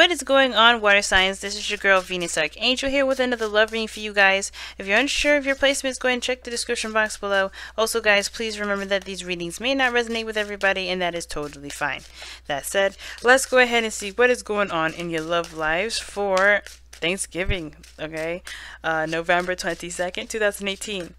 what is going on, water signs? This is your girl Venus Archangel here with another love reading for you guys. If you're unsure of your placements, go ahead and check the description box below. Also guys, please remember that these readings may not resonate with everybody, and that is totally fine. That said, let's go ahead and see what is going on in your love lives for Thanksgiving, okay? November 22nd, 2018.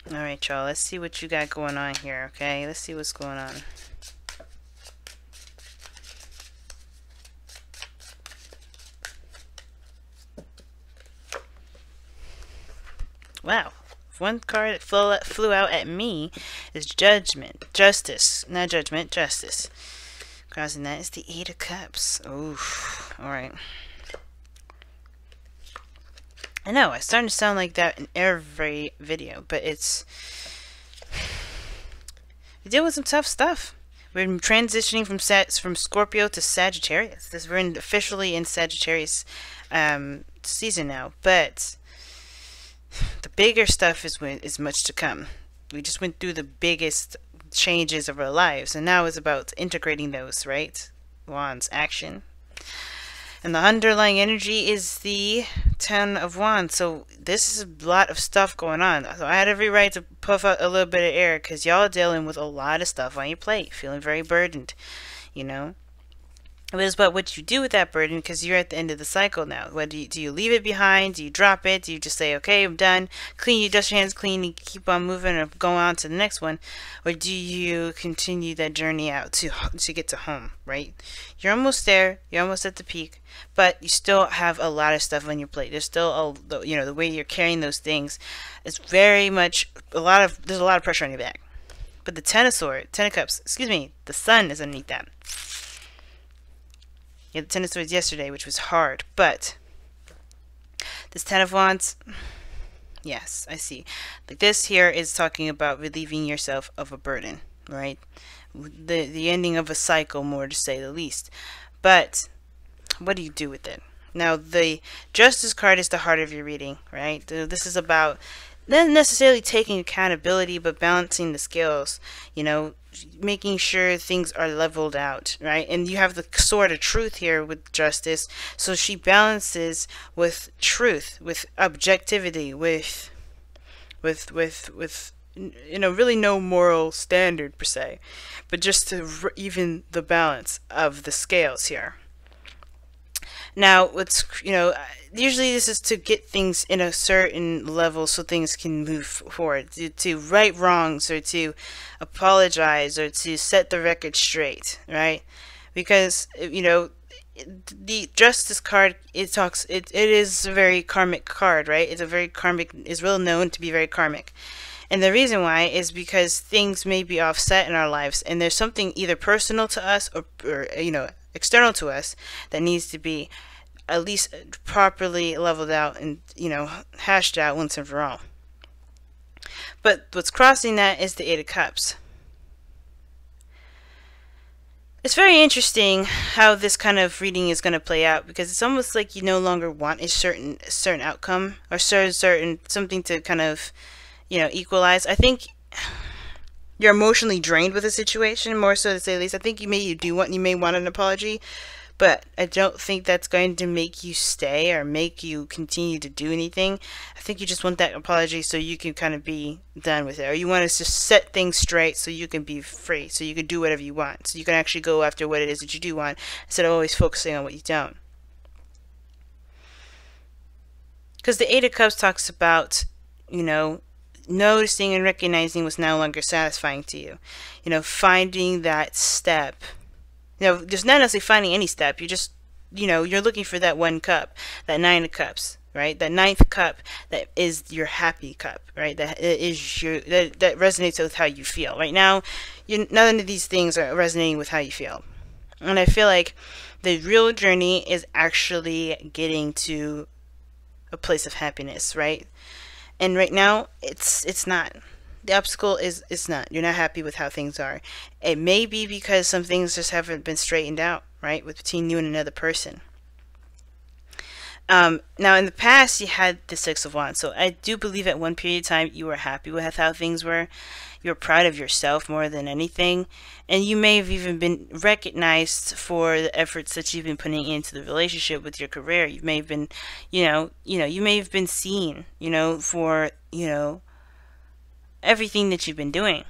Alright, y'all, let's see what you got going on here, okay? Let's see what's going on. Wow. One card that flew out at me is Judgment. Justice. Not Judgment, Justice. Crossing that is the Eight of Cups. Oof. Alright. I know, it's starting to sound like that in every video, but it's... we deal with some tough stuff. We're transitioning from Scorpio to Sagittarius. We're officially in Sagittarius season now, but the bigger stuff is much to come. We just went through the biggest changes of our lives, and now it's about integrating those, right? Wands, action. And the underlying energy is the Ten of Wands. So this is a lot of stuff going on. So I had every right to puff out a little bit of air because y'all are dealing with a lot of stuff on your plate. Feeling very burdened, you know. But it's about what you do with that burden, because you're at the end of the cycle now. What do you leave it behind? Do you drop it? Do you just say, okay, I'm done? You dust your hands clean and keep on moving and go on to the next one? Or do you continue that journey out to get to home, right? You're almost there. You're almost at the peak. But you still have a lot of stuff on your plate. There's still, the way you're carrying those things is very much, there's a lot of pressure on your back. But the Ten of Cups, the Sun is underneath that. You had the Ten of Swords yesterday, which was hard, but this Ten of Wands, yes, I see. Like this here is talking about relieving yourself of a burden, right? The ending of a cycle, more to say the least. But what do you do with it? Now, the Justice card is the heart of your reading, right? This is about not necessarily taking accountability, but balancing the scales, you know, making sure things are leveled out, right? And you have the sword of truth here with Justice, so she balances with truth, with objectivity, with you know, really no moral standard per se, but just to even the balance of the scales here. Now, usually this is to get things in a certain level so things can move forward, to right wrongs, or to apologize, or to set the record straight, right? Because, you know, the Justice card, it is a very karmic card, right? It's well known to be very karmic. And the reason why is because things may be offset in our lives, and there's something either personal to us or you know, external to us that needs to be at least properly leveled out and, you know, hashed out once and for all. But what's crossing that is the Eight of Cups. It's very interesting how this kind of reading is going to play out, because it's almost like you no longer want a certain outcome, or certain something to kind of, you know, equalize. I think you're emotionally drained with the situation, more so to say the least. I think you may want an apology, but I don't think that's going to make you stay or make you continue to do anything. I think you just want that apology so you can kind of be done with it, or you want to just set things straight so you can be free, so you can do whatever you want, so you can actually go after what it is that you do want instead of always focusing on what you don't. Because the Eight of Cups talks about, you know, noticing and recognizing what's no longer satisfying to you. You know, finding that step. You know, just not necessarily finding any step. You just, you know, you're looking for that one cup, that Nine of Cups, right? That ninth cup that is your happy cup, right? That is that resonates with how you feel. Right now, none of these things are resonating with how you feel. And I feel like the real journey is actually getting to a place of happiness, right? And right now, it's not. The obstacle is it's not. You're not happy with how things are. It may be because some things just haven't been straightened out, right, with between you and another person. Now, in the past, you had the Six of Wands. So I do believe at one period of time you were happy with how things were. You were proud of yourself more than anything. And you may have even been recognized for the efforts that you've been putting into the relationship with your career. You may have been, you may have been seen, for, everything that you've been doing.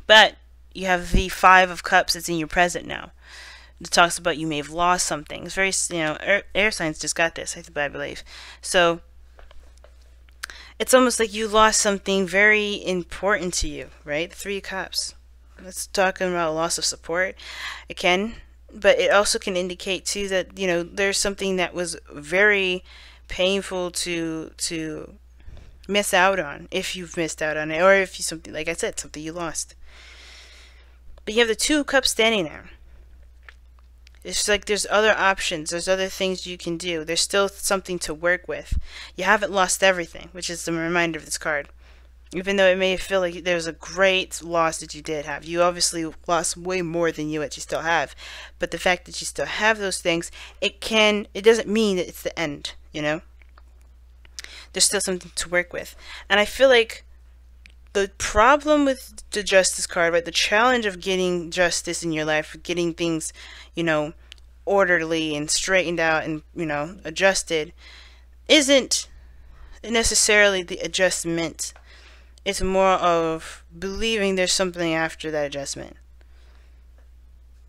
But you have the Five of Cups that's in your present now. It talks about you may have lost something. It's very, air signs just got this, I believe. So it's almost like you lost something very important to you, right? The Three of Cups. That's talking about loss of support. It can, but it also can indicate too that, there's something that was very painful to miss out on, if you've missed out on it, or if you something, like I said, something you lost. But you have the Two of Cups standing there. It's like there's other options. There's other things you can do. There's still something to work with. You haven't lost everything, which is the reminder of this card. Even though it may feel like there's a great loss that you did have. You obviously lost way more than what you still have. But the fact that you still have those things, it doesn't mean that it's the end, There's still something to work with. And I feel like the problem with the Justice card, right, the challenge of getting justice in your life, getting things, orderly and straightened out and, adjusted, isn't necessarily the adjustment. It's more of believing there's something after that adjustment.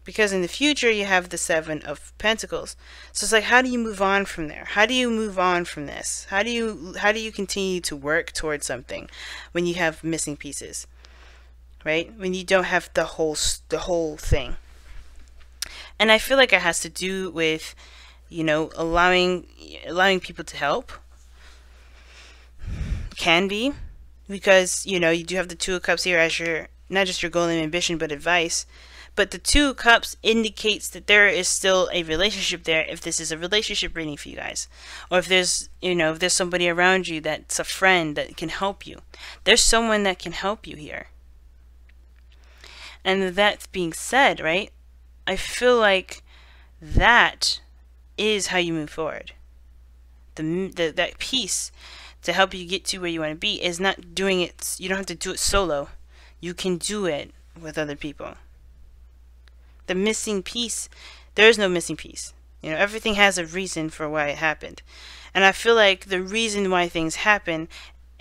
Because in the future, you have the Seven of Pentacles. So it's like, how do you move on from there? How do you move on from this? How do you continue to work towards something when you have missing pieces? Right? When you don't have the whole thing. And I feel like it has to do with, allowing people to help. Can be. Because, you do have the Two of Cups here as your, not just your goal and ambition, but advice. But the Two of Cups indicates that there is still a relationship there, if this is a relationship reading for you guys. Or if there's, if there's somebody around you that's a friend that can help you. There's someone that can help you here. And that being said, right, I feel like that is how you move forward. That piece to help you get to where you want to be is not doing it, you don't have to do it solo. You can do it with other people. The missing piece, there is no missing piece. Everything has a reason for why it happened. And I feel like the reason why things happen,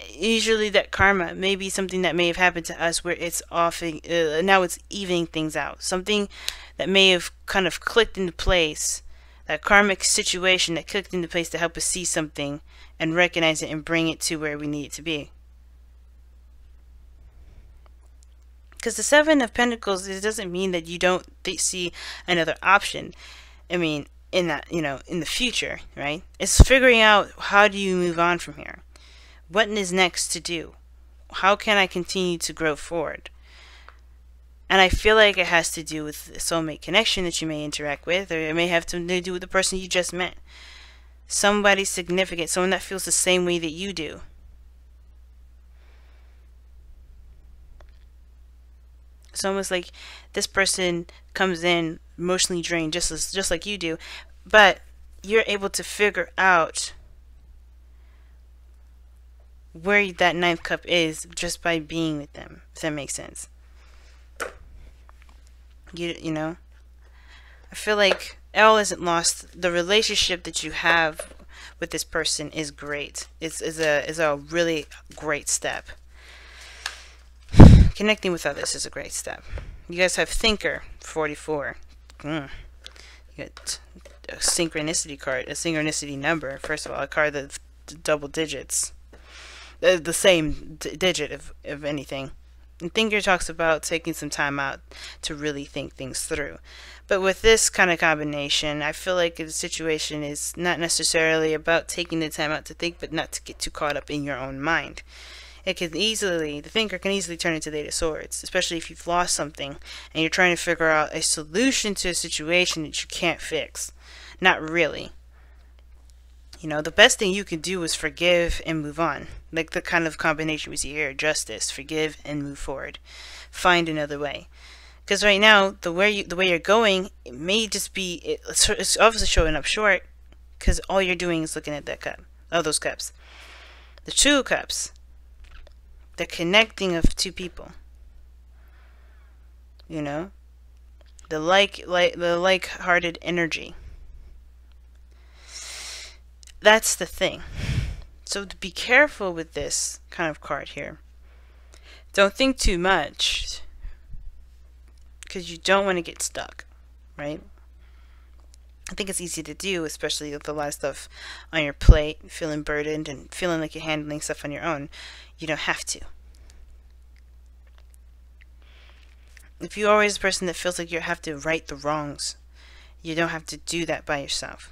usually that karma may be something that may have happened to us where it's often, now it's evening things out. Something that may have kind of clicked into place, that karmic situation that clicked into place to help us see something and recognize it and bring it to where we need it to be. Because the Seven of Pentacles, it doesn't mean that you don't see another option. I mean, in that, in the future, right? It's figuring out, how do you move on from here? What is next to do? How can I continue to grow forward? And I feel like it has to do with the soulmate connection that you may interact with, or it may have something to do with the person you just met. Somebody significant, someone that feels the same way that you do. It's almost like this person comes in emotionally drained, just like you do, but you're able to figure out where that ninth cup is just by being with them, if that makes sense. I feel like all isn't lost. The relationship that you have with this person is great. Is a really great step. Connecting with others is a great step. You guys have Thinker, 44. You got a synchronicity card, a synchronicity number. First of all, a card that's double digits. The same digit of anything. And Thinker talks about taking some time out to really think things through. But with this kind of combination, I feel like the situation is not necessarily about taking the time out to think, but not to get too caught up in your own mind. The Thinker can easily turn into the Eight of Swords, especially if you've lost something and you're trying to figure out a solution to a situation that you can't fix. Not really. You know, the best thing you can do is forgive and move on. Like the kind of combination we see here: justice, forgive, and move forward. Find another way. Because right now, the way you're going, it may just be it's obviously showing up short. Because all you're doing is looking at that cup, those cups. The Two of Cups, the connecting of two people. You know, the like-hearted energy. That's the thing. So to be careful with this kind of card here. Don't think too much, because you don't want to get stuck, right? I think it's easy to do, especially with a lot of stuff on your plate, feeling burdened and feeling like you're handling stuff on your own. You don't have to. If you're always a person that feels like you have to right the wrongs, you don't have to do that by yourself.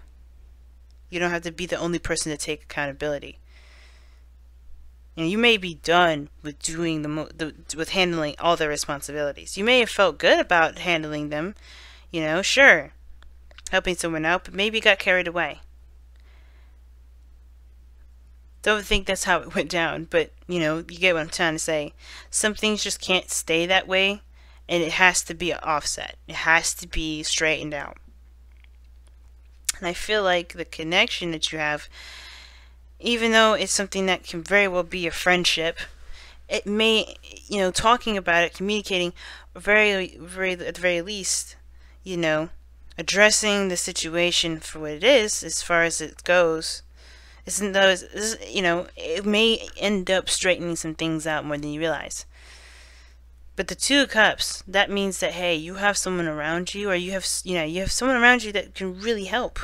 You don't have to be the only person to take accountability. You know, you may be done with doing with handling all the responsibilities. You may have felt good about handling them, you know, sure, helping someone out, but maybe you got carried away. Don't think that's how it went down, but you know, you get what I'm trying to say. Some things just can't stay that way, and it has to be an offset. It has to be straightened out. And I feel like the connection that you have, even though it's something that can very well be a friendship, it may, you know, talking about it, communicating, at the very least, you know, addressing the situation for what it is, as far as it goes, isn't those, you know, it may end up straightening some things out more than you realize. But the Two of Cups, that means that, hey, you have someone around you, or you have someone around you that can really help.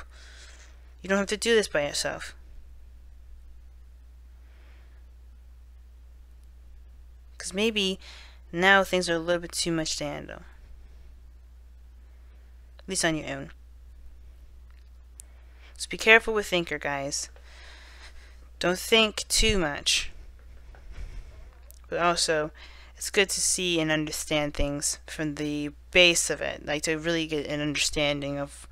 You don't have to do this by yourself. Because maybe now things are a little bit too much to handle. At least on your own. So be careful with thinker, guys. Don't think too much. But also, it's good to see and understand things from the base of it, like to really get an understanding of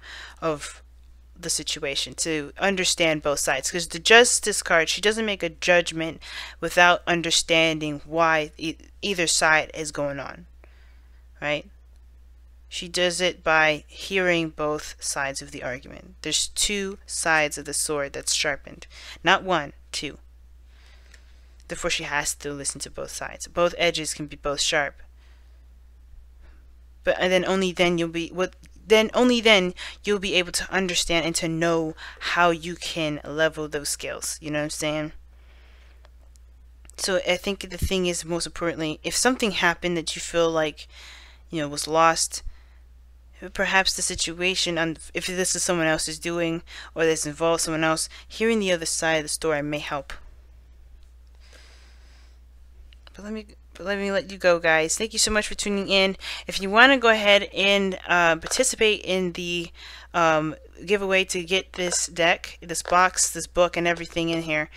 the situation, to understand both sides. Because the Justice card, she doesn't make a judgment without understanding why either side is going on, right? She does it by hearing both sides of the argument. There's two sides of the sword that's sharpened, not one, two. Therefore, she has to listen to both sides. Both edges can be both sharp. But and then only then you'll be able to understand and to know how you can level those skills. You know what I'm saying? So I think the thing is, most importantly, if something happened that you feel like, you know, was lost, perhaps the situation, if this is someone else's doing or this involves someone else, hearing the other side of the story may help. But let me let you go, guys. Thank you so much for tuning in. If you want to go ahead and participate in the giveaway to get this deck, this box, this book, and everything in here,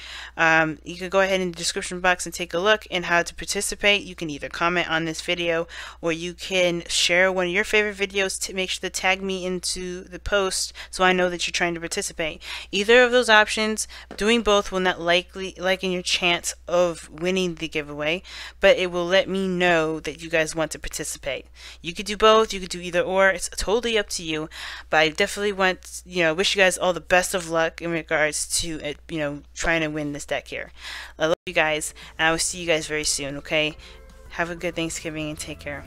you can go ahead in the description box and take a look and how to participate. You can either comment on this video, or you can share one of your favorite videos to make sure to tag me into the post so I know that you're trying to participate. Either of those options, doing both will not liken your chance of winning the giveaway, but it will let me know that you guys want to participate. You could do both, you could do either or, it's totally up to you, but I definitely want, you know, wish you guys all the best of luck in regards to, you know, trying to win this deck here. I love you guys, and I will see you guys very soon, okay? Have a good Thanksgiving and take care.